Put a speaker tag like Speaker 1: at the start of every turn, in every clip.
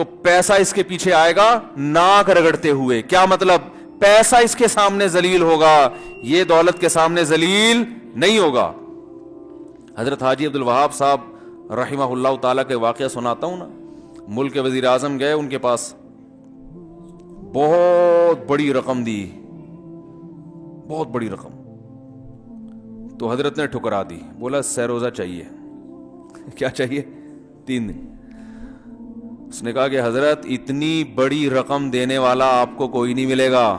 Speaker 1: تو پیسہ اس کے پیچھے آئے گا ناک رگڑتے ہوئے. کیا مطلب؟ پیسہ اس کے سامنے ذلیل ہوگا, یہ دولت کے سامنے ذلیل نہیں ہوگا. حضرت حاجی عبد الوہاب صاحب رحمہ اللہ تعالیٰ کے واقعہ سناتا ہوں نا. ملک کے وزیر اعظم گئے ان کے پاس, بہت بڑی رقم دی, بہت بڑی رقم. تو حضرت نے ٹھکرا دی, بولا سہ-روزہ چاہیے. کیا چاہیے؟ 3 دن. اس نے کہا کہ حضرت اتنی بڑی رقم دینے والا آپ کو کوئی نہیں ملے گا,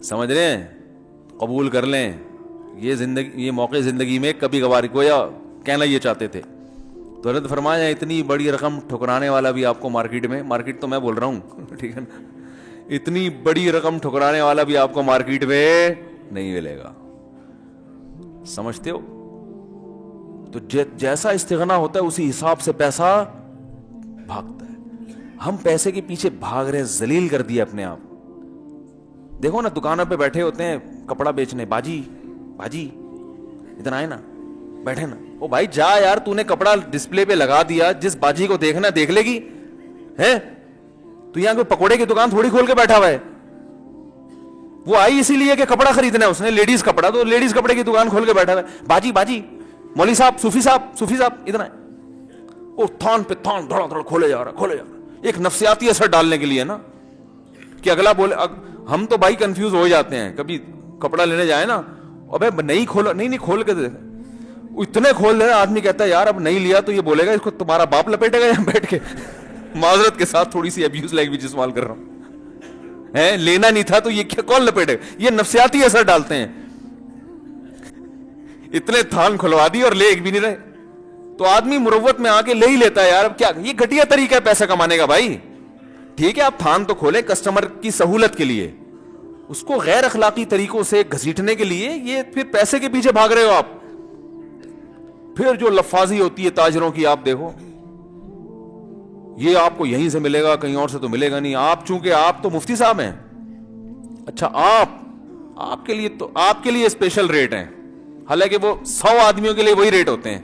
Speaker 1: سمجھ رہے ہیں, قبول کر لیں. یہ موقع زندگی میں کبھی کبھار گویا کہنا یہ چاہتے تھے. تو حضرت فرمایا اتنی بڑی رقم ٹھکرانے والا بھی آپ کو مارکیٹ تو میں بول رہا ہوں, ٹھیک ہے نا, اتنی بڑی رقم ٹھکرانے والا بھی آپ کو مارکیٹ میں نہیں ملے گا. سمجھتے ہو؟ تو جیسا استغنا ہوتا ہے اسی حساب سے پیسہ بھاگتا ہے. ہم پیسے کے پیچھے بھاگ رہے ہیں, ذلیل کر دیا اپنے آپ. دیکھو نا, دکانوں پہ بیٹھے ہوتے ہیں کپڑا بیچنے, باجی ادھر آئے نا, بیٹھے نا. او بھائی جا یار, تو نے کپڑا ڈسپلے پہ لگا دیا, جس باجی کو دیکھنا دیکھ لے گی ہے. تو یہاں کوئی پکوڑے کی دکان تھوڑی کھول کے بیٹھا ہوا ہے. وہ آئی اسی لیے کہ کپڑا خریدنا ہے اس نے, لیڈیز کپڑا, تو لیڈیز کپڑے کی دکان کھول کے بیٹھا ہوا ہے. باجی مولوی صاحب, صوفی صاحب ادھر آئے. وہ تھان پہ تھان دھڑا دھڑ کھولے جا رہا. ایک نفسیاتی اثر ڈالنے کے لیے نا, کہ اگلا بولے. ہم تو بھائی کنفیوز ہو جاتے ہیں, کبھی کپڑا لینے جائے نا, ابے نہیں کھولا, نہیں کھول کے دے, اتنے کھول دے. آدمی کہتا ہے یار اب نہیں لیا تو یہ بولے گا اس کو تمہارا باپ لپیٹے گا یہاں بیٹھ کے. معذرت کے ساتھ تھوڑی سی ابیوز لینگویج استعمال کر رہا ہوں, لینا نہیں تھا تو یہ کیا کون لپیٹے گا. یہ نفسیاتی اثر ڈالتے ہیں. اتنے تھان کھلوا دی اور لے ایک بھی نہیں رہے. تو آدمی مروت میں آ کے لے ہی لیتا ہے. یار اب کیا, یہ گھٹیا طریقہ ہے پیسہ کمانے کا بھائی. ٹھیک ہے آپ تھان تو کھولیں کسٹمر کی سہولت کے لیے, اس کو غیر اخلاقی طریقوں سے گھسیٹنے کے لیے یہ پھر پیسے کے پیچھے بھاگ رہے ہو آپ. پھر جو لفاظی ہوتی ہے تاجروں کی, آپ دیکھو, یہ آپ کو یہیں سے ملے گا, کہیں اور سے تو ملے گا نہیں. آپ چونکہ آپ تو مفتی صاحب ہیں, اچھا آپ کے لیے اسپیشل ریٹ ہیں, حالانکہ وہ 100 آدمیوں کے لیے وہی ریٹ ہوتے ہیں.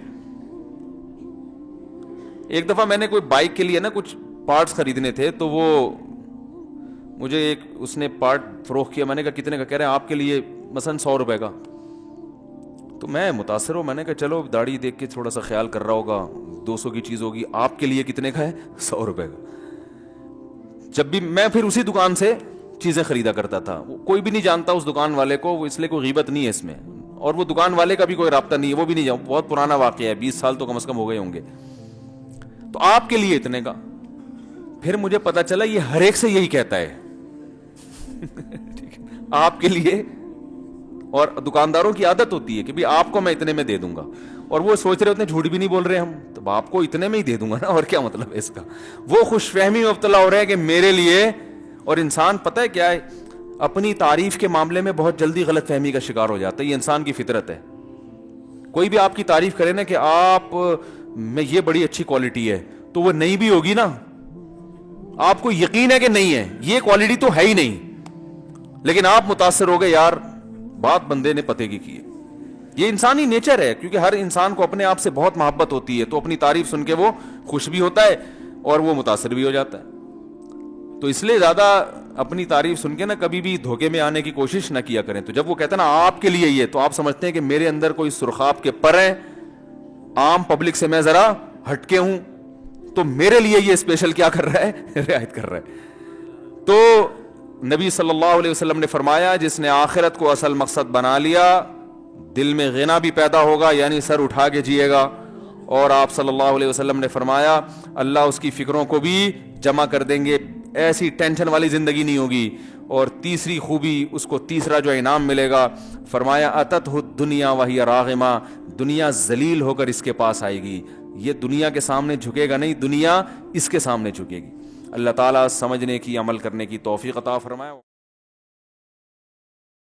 Speaker 1: ایک دفعہ میں نے کوئی بائک کے لیے نا کچھ پارٹس خریدنے تھے, تو وہ مجھے اس نے پارٹ فروخت کیا. میں نے کہا کتنے کا؟ کہہ رہے ہیں آپ کے لیے مثلا 100 روپے کا. تو میں متاثر ہوں, میں نے کہا چلو داڑھی دیکھ کے تھوڑا سا خیال کر رہا ہوگا, 200 کی چیز ہوگی. آپ کے لیے کتنے کا ہے؟ 100 روپے کا. جب بھی میں پھر اسی دکان سے چیزیں خریدا کرتا تھا. کوئی بھی نہیں جانتا اس دکان والے کو, اس لیے کوئی غیبت نہیں ہے اس میں, اور وہ دکان والے کا بھی کوئی رابطہ نہیں ہے, وہ بھی نہیں جانتا. بہت پرانا واقعہ ہے, 20 سال تو کم از کم ہو گئے ہوں گے. تو آپ کے لیے اتنے کا. پھر مجھے پتا چلا یہ ہر ایک سے یہی کہتا ہے آپ کے لیے. اور دکانداروں کی عادت ہوتی ہے کہ بھی آپ کو میں اتنے میں دے دوں گا, اور وہ سوچ رہے ہوتے ہیں جھوٹ بھی نہیں بول رہے ہم, تو آپ کو اتنے میں ہی دے دوں گا نا, اور کیا مطلب ہے اس کا. وہ خوش فہمی میں مبتلا ہو رہے ہیں کہ میرے لیے. اور انسان پتہ ہے کیا ہے, اپنی تعریف کے معاملے میں بہت جلدی غلط فہمی کا شکار ہو جاتا ہے. یہ انسان کی فطرت ہے. کوئی بھی آپ کی تعریف کرے نا کہ آپ میں یہ بڑی اچھی کوالٹی ہے, تو وہ نہیں بھی ہوگی نا, آپ کو یقین ہے کہ نہیں ہے, یہ کوالٹی تو ہے ہی نہیں, لیکن آپ متاثر ہو گئے یار بات بندے نے پتے کی ہے. یہ انسانی نیچر ہے, کیونکہ ہر انسان کو اپنے آپ سے بہت محبت ہوتی ہے, تو اپنی تعریف سن کے وہ خوش بھی ہوتا ہے اور وہ متاثر بھی ہو جاتا ہے. تو اس لیے زیادہ اپنی تعریف سن کے نا کبھی بھی دھوکے میں آنے کی کوشش نہ کیا کریں. تو جب وہ کہتے ہیں نا آپ کے لیے یہ, تو آپ سمجھتے ہیں کہ میرے اندر کوئی سرخاب کے پر ہیں, عام پبلک سے میں ذرا ہٹ کے ہوں, تو میرے لیے یہ اسپیشل کیا کر رہا ہے, رعایت کر رہا ہے. تو نبی صلی اللہ علیہ وسلم نے فرمایا جس نے آخرت کو اصل مقصد بنا لیا, دل میں غنا بھی پیدا ہوگا, یعنی سر اٹھا کے جیے گا. اور آپ صلی اللہ علیہ وسلم نے فرمایا اللہ اس کی فکروں کو بھی جمع کر دیں گے, ایسی ٹینشن والی زندگی نہیں ہوگی. اور تیسری خوبی, اس کو تیسرا جو انعام ملے گا, فرمایا اتتہ الدنیا وہی راغمہ, دنیا ذلیل ہو کر اس کے پاس آئے گی. یہ دنیا کے سامنے جھکے گا نہیں, دنیا اس کے سامنے جھکے گی. اللہ تعالیٰ سمجھنے کی, عمل کرنے کی توفیق عطا فرمائے.